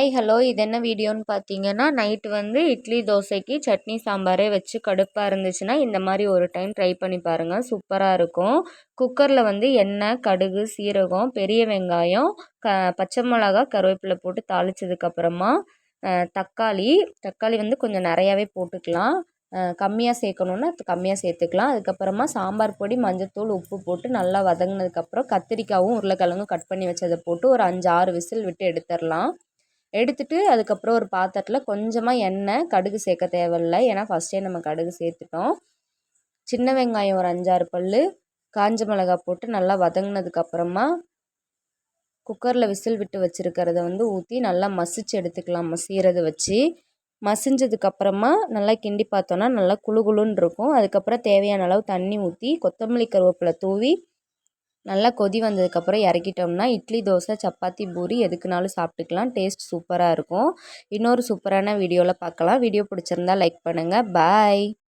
Hi hello இது என்ன வீடியோன்னு பார்த்தீங்கன்னா நைட்டு வந்து இட்லி தோசைக்கு சட்னி சாம்பாரே வச்சு கடுப்பாக இருந்துச்சுன்னா இந்த மாதிரி ஒரு டைம் ட்ரை பண்ணி பாருங்கள், சூப்பராக இருக்கும். குக்கரில் வந்து எண்ணெய், கடுகு, சீரகம், பெரிய வெங்காயம், பச்சை மிளகா, கருவேப்பிலை போட்டு தாளித்ததுக்கப்புறமா தக்காளி வந்து கொஞ்சம் நிறையாவே போட்டுக்கலாம். கம்மியாக சேர்க்கணுன்னா கம்மியாக சேர்த்துக்கலாம். அதுக்கப்புறமா சாம்பார் பொடி, மஞ்சத்தூள், உப்பு போட்டு நல்லா வதங்கினதுக்கப்புறம் கத்திரிக்காயும் உருளைக்கிழங்கும் கட் பண்ணி வச்சதை போட்டு ஒரு 5-6 விசில் விட்டு எடுத்துடலாம். எடுத்துட்டு அதுக்கப்புறம் ஒரு பாத்திரத்தில் கொஞ்சமாக எண்ணெய், கடுகு சேர்க்க தேவையில்லை, ஏன்னா ஃபஸ்ட்டே நம்ம கடுகு சேர்த்துட்டோம். சின்ன வெங்காயம் ஒரு 5-6 பல், காஞ்ச மிளகா போட்டு நல்லா வதங்கினதுக்கப்புறமா குக்கரில் விசில் விட்டு வச்சுருக்கிறத வந்து ஊற்றி நல்லா மசிச்சு எடுத்துக்கலாம். மசிகிறத வச்சு மசிஞ்சதுக்கப்புறமா நல்லா கிண்டி பார்த்தோன்னா நல்லா குழுகுலுன்னு இருக்கும். அதுக்கப்புறம் தேவையான அளவு தண்ணி ஊற்றி கொத்தமல்லி கருவேப்பிலை தூவி நல்லா கொதி வந்ததுக்கப்புறம் இறக்கிட்டோம்னா இட்லி, தோசை, சப்பாத்தி, பூரி எதுக்குனாலும் சாப்பிட்டுக்கலாம். டேஸ்ட் சூப்பராக இருக்கும். இன்னொரு சூப்பரான வீடியோவில் பார்க்கலாம். வீடியோ பிடிச்சிருந்தா லைக் பண்ணுங்கள். பாய்.